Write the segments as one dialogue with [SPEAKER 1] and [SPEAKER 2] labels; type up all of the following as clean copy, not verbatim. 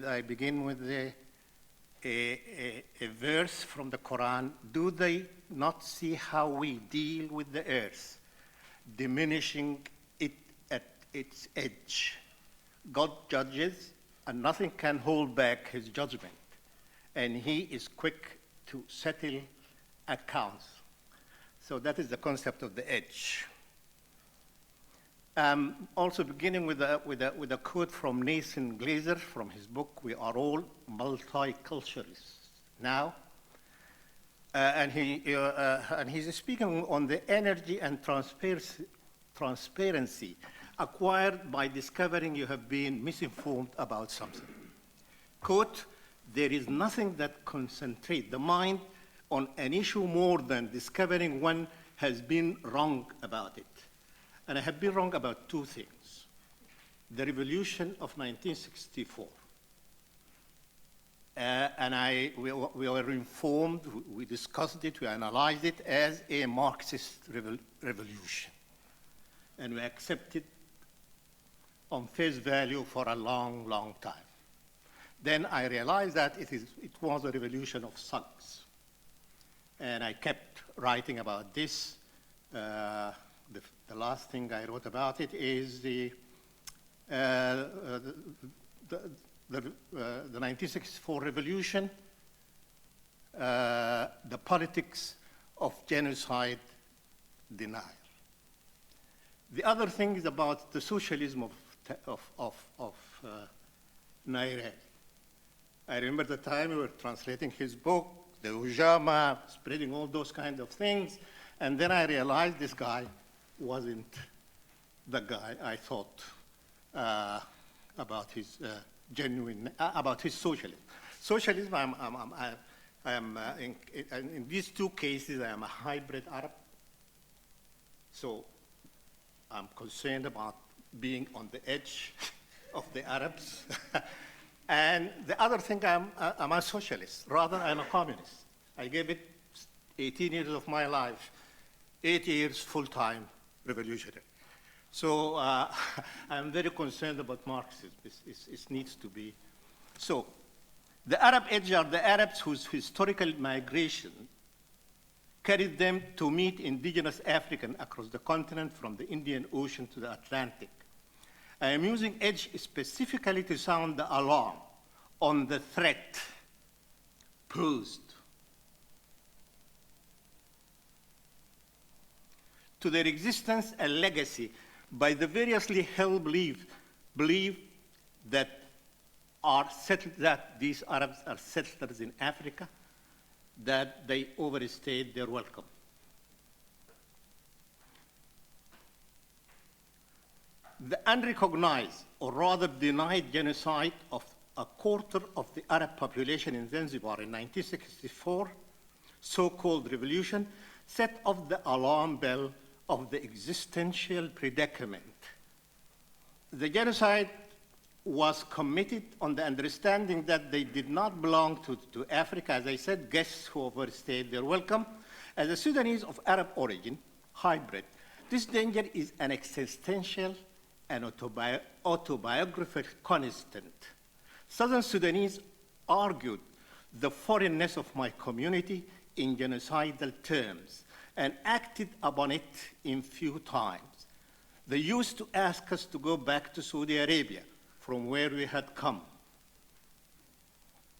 [SPEAKER 1] I begin with a verse from the Quran. Do they not see how we deal with the earth, diminishing it at its edge? God judges, and nothing can hold back his judgment, and he is quick to settle accounts. So that is the concept of the edge. Also beginning with a quote from Nathan Glazer from his book, We Are All Multiculturalists Now. And he's speaking on the energy and transparency acquired by discovering you have been misinformed about something. Quote, there is nothing that concentrates the mind on an issue more than discovering one has been wrong about it. And I have been wrong about two things. The revolution of 1964. And we were informed, we discussed it, we analyzed it as a Marxist revolution. And we accepted on face value for a long, long time. Then I realized that it was a revolution of thugs. And I kept writing about this. The last thing I wrote about it is the 1964 revolution, the politics of genocide denial. The other thing is about the socialism of Nairel. I remember the time we were translating his book, the Ujama, spreading all those kind of things, and then I realized this guy wasn't the guy I thought about his about his socialism. Socialism, I am in these two cases, I am a hybrid Arab. So I'm concerned about being on the edge of the Arabs. And the other thing, I'm a socialist, rather I'm a communist. I gave it 18 years of my life, 8 years full-time revolutionary. So I'm very concerned about Marxism. It needs to be. So the Arab edge are the Arabs whose historical migration carried them to meet indigenous Africans across the continent from the Indian Ocean to the Atlantic. I am using edge specifically to sound the alarm on the threat posed to their existence and legacy by the variously held belief that these Arabs are settlers in Africa, that they overstayed their welcome. The unrecognized, or rather denied genocide of a quarter of the Arab population in Zanzibar in 1964, so-called revolution, set off the alarm bell of the existential predicament. The genocide was committed on the understanding that they did not belong to Africa, as I said, guests who overstayed their welcome. As a Sudanese of Arab origin, hybrid, this danger is an existential and autobiographical constant. Southern Sudanese argued the foreignness of my community in genocidal terms and acted upon it in few times. They used to ask us to go back to Saudi Arabia from where we had come.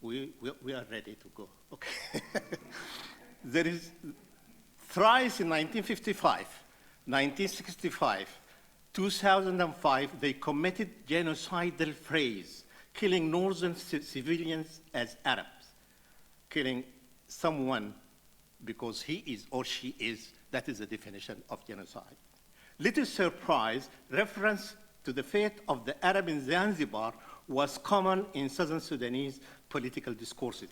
[SPEAKER 1] We are ready to go, okay. There is thrice in 1955, 1965, 2005, they committed genocidal frays, killing northern civilians as Arabs, killing someone because he is or she is, that is the definition of genocide. Little surprise, reference to the fate of the Arab in Zanzibar was common in Southern Sudanese political discourses.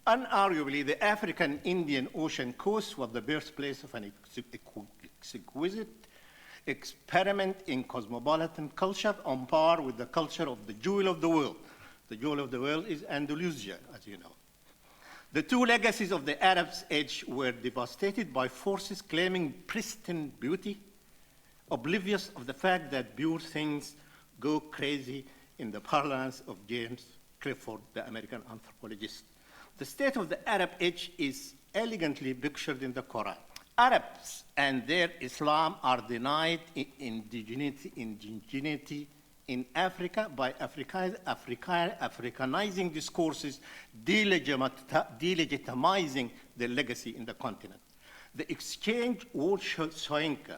[SPEAKER 1] Unarguably, the African Indian Ocean coast was the birthplace of an exquisite experiment in cosmopolitan culture on par with the culture of the jewel of the world. The jewel of the world is Andalusia, as you know. The two legacies of the Arab's age were devastated by forces claiming pristine beauty, oblivious of the fact that pure things go crazy in the parlance of James Clifford, the American anthropologist. The state of the Arab age is elegantly pictured in the Quran. Arabs and their Islam are denied indigeneity in Africa by Africanizing discourses, delegitimizing their legacy in the continent. The exchange Walsh Soyinka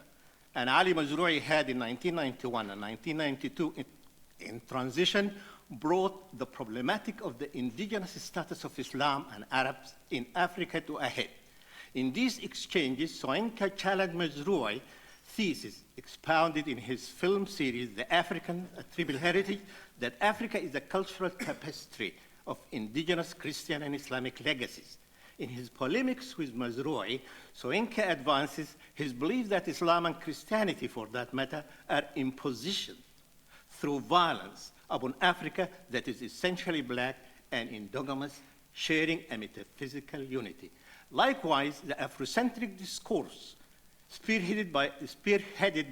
[SPEAKER 1] and Ali Mazrui had in 1991 and 1992 in transition brought the problematic of the indigenous status of Islam and Arabs in Africa to a head. In these exchanges, Soyinka challenged Mazroui's thesis, expounded in his film series, The African Tribal Heritage, that Africa is a cultural tapestry of indigenous Christian and Islamic legacies. In his polemics with Mazroui, Soyinka advances his belief that Islam and Christianity, for that matter, are impositions through violence upon Africa that is essentially black and endogamous, sharing a metaphysical unity. Likewise, the Afrocentric discourse, spearheaded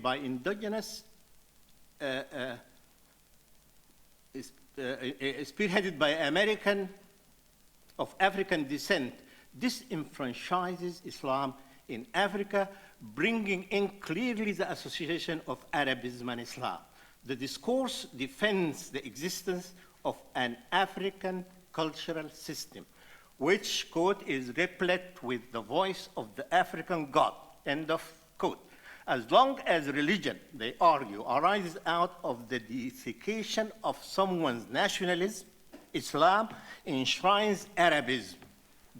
[SPEAKER 1] by indigenous, spearheaded by American of African descent, disenfranchises Islam in Africa, bringing in clearly the association of Arabism and Islam. The discourse defends the existence of an African cultural system, which, quote, is replete with the voice of the African God, end of quote. As long as religion, they argue, arises out of the deification of someone's nationalism, Islam enshrines Arabism,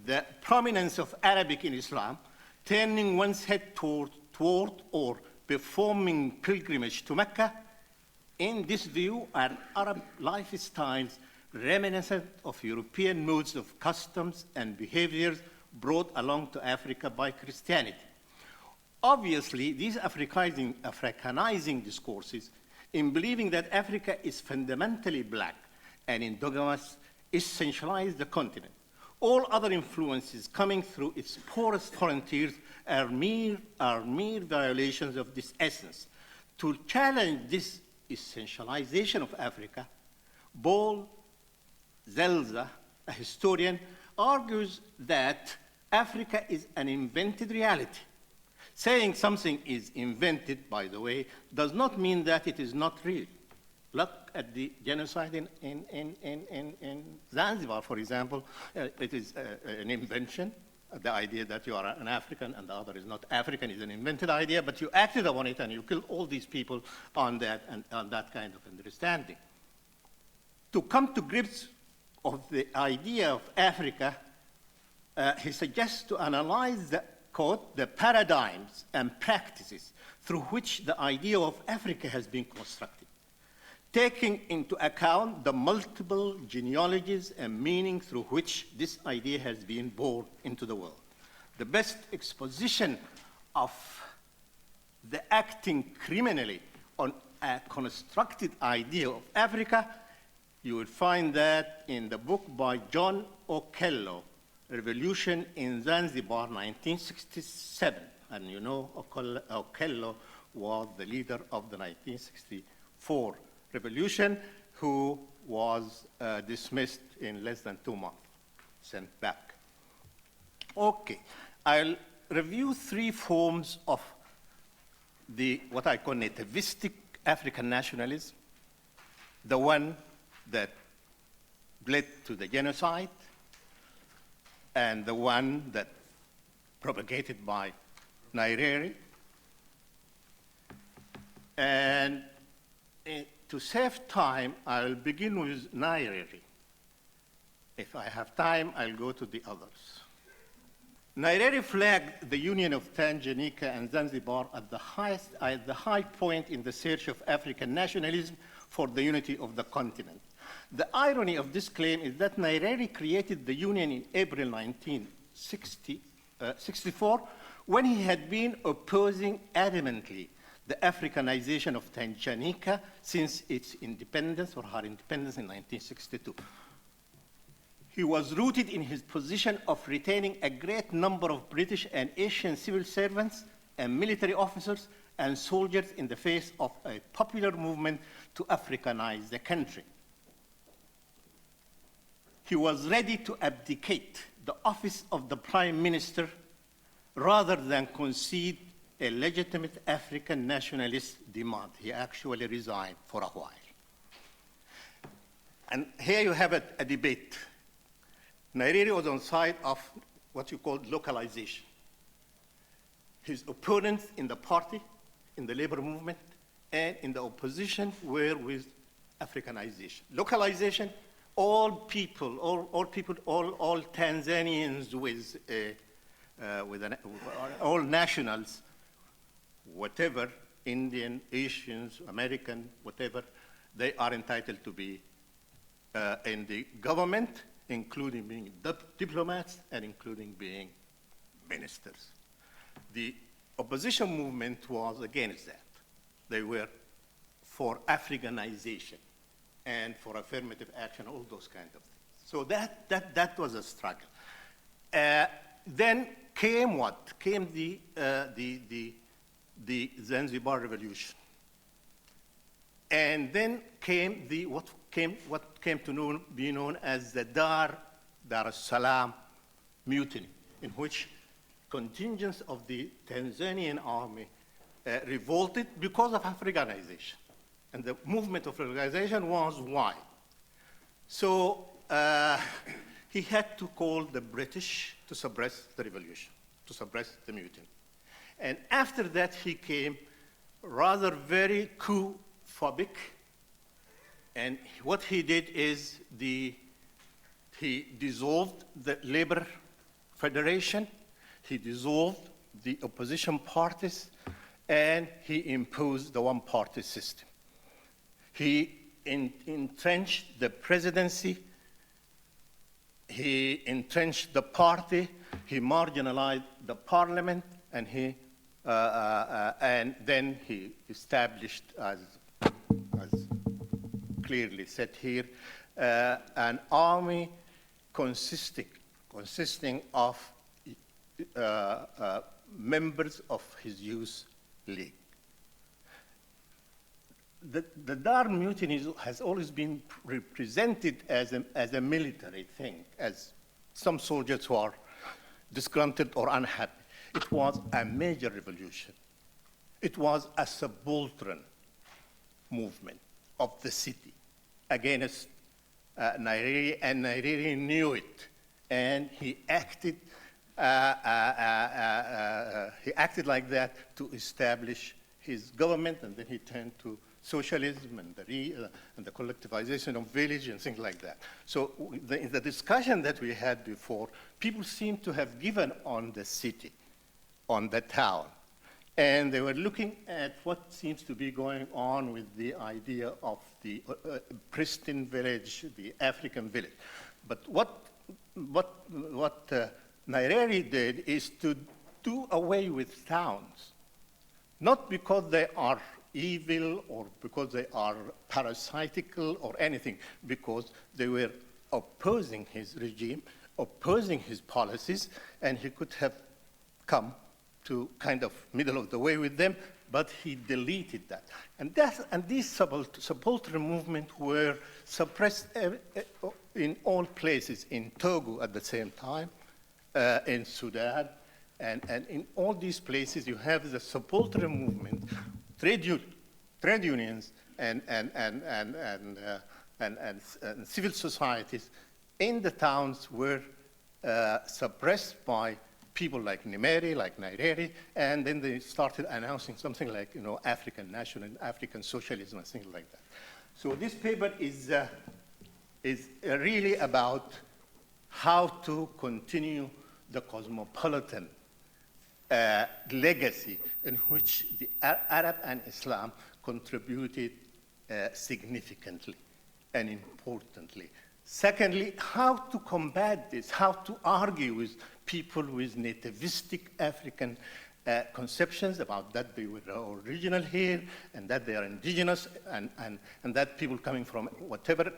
[SPEAKER 1] the prominence of Arabic in Islam, turning one's head toward or performing pilgrimage to Mecca. In this view, are Arab lifestyles reminiscent of European modes of customs and behaviors brought along to Africa by Christianity. Obviously, these Africanizing discourses, in believing that Africa is fundamentally black and endogamous, essentialize the continent. All other influences coming through its porous frontiers are mere violations of this essence. To challenge this essentialization of Africa, Paul Zelza, a historian, argues that Africa is an invented reality. Saying something is invented, by the way, does not mean that it is not real. Look at the genocide in Zanzibar, for example. It is an invention. The idea that you are an African and the other is not African is an invented idea, but you acted upon it and you killed all these people on that and on that kind of understanding. To come to grips of the idea of Africa, he suggests to analyze the, quote, the paradigms and practices through which the idea of Africa has been constructed, taking into account the multiple genealogies and meaning through which this idea has been born into the world. The best exposition of the acting criminally on a constructed idea of Africa, you will find that in the book by John Okello, Revolution in Zanzibar, 1967. And you know Okello was the leader of the 1964 revolution, who was dismissed in less than 2 months, sent back. Okay, I'll review 3 forms of what I call nativistic African nationalism, the one that led to the genocide, and the one that propagated by Nyerere. And to save time, I'll begin with Nyerere. If I have time, I'll go to the others. Nyerere flagged the union of Tanganyika and Zanzibar at the high point in the search of African nationalism for the unity of the continent. The irony of this claim is that Nyerere created the union in April 1964 when he had been opposing adamantly the Africanization of Tanganyika since its independence or her independence in 1962. He was rooted in his position of retaining a great number of British and Asian civil servants and military officers and soldiers in the face of a popular movement to Africanize the country. he was ready to abdicate the office of the prime minister rather than concede a legitimate African nationalist demand. He actually resigned for a while. And here you have a debate. Nyerere was on the side of what you call localization. His opponents in the party, in the labor movement, and in the opposition were with Africanization. Localization, all people, all Tanzanians all nationals, whatever, Indian, Asians, American, whatever, they are entitled to be in the government, including being diplomats and including being ministers. The opposition movement was against that. They were for Africanization and for affirmative action, all those kinds of things. So that was a struggle. Then came what? Came the Zanzibar revolution. And then came what came to be known as the Dar es Salaam mutiny, in which contingents of the Tanzanian army revolted because of Africanization. And the movement of Africanization was wide. So he had to call the British to suppress the revolution, to suppress the mutiny. And after that, he came rather very coup-phobic. And what he did is he dissolved the Labor Federation, he dissolved the opposition parties, and he imposed the one-party system. He entrenched the presidency, he entrenched the party, he marginalized the parliament, and then he established, as clearly said here, an army consisting of members of his youth league. The Dar mutiny has always been represented as a military thing, as some soldiers who are disgruntled or unhappy. It was a major revolution. It was a subaltern movement of the city against Nyerere, and Nyerere knew it, and he acted like that to establish his government, and then he turned to socialism and the collectivization of village and things like that. So in the discussion that we had before, people seem to have given on the city, on the town, and they were looking at what seems to be going on with the idea of the pristine village, the African village. But what Nyerere did is to do away with towns, not because they are evil or because they are parasitical or anything, because they were opposing his regime, opposing his policies, and he could have come to kind of middle of the way with them, but he deleted that. And these subaltern movements were suppressed in all places, in Togo at the same time, in Sudan, and in all these places you have the subaltern movement, trade unions, and civil societies in the towns were suppressed by people like Nyerere, like Nyerere, and then they started announcing something like, African national, African socialism, and things like that. So this paper is really about how to continue the cosmopolitan legacy in which the Arab and Islam contributed significantly and importantly. Secondly, how to combat this, how to argue with people with nativistic African conceptions about that they were original here and that they are indigenous and that people coming from whatever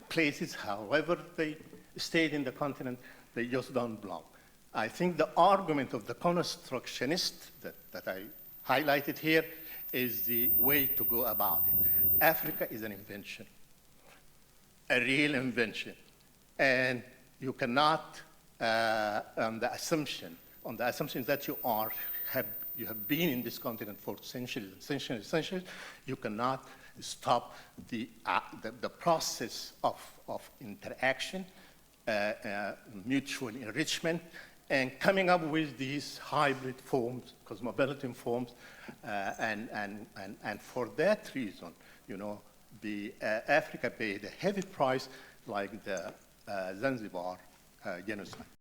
[SPEAKER 1] places, however they stayed in the continent, they just don't belong. I think the argument of the constructionist that I highlighted here is the way to go about it. Africa is an invention, a real invention. And you cannot, on the assumption that you have been in this continent for centuries, you cannot stop the process of interaction, mutual enrichment, and coming up with these hybrid forms, cosmopolitan forms, and for that reason, the Africa paid a heavy price, like the Zanzibar genocide.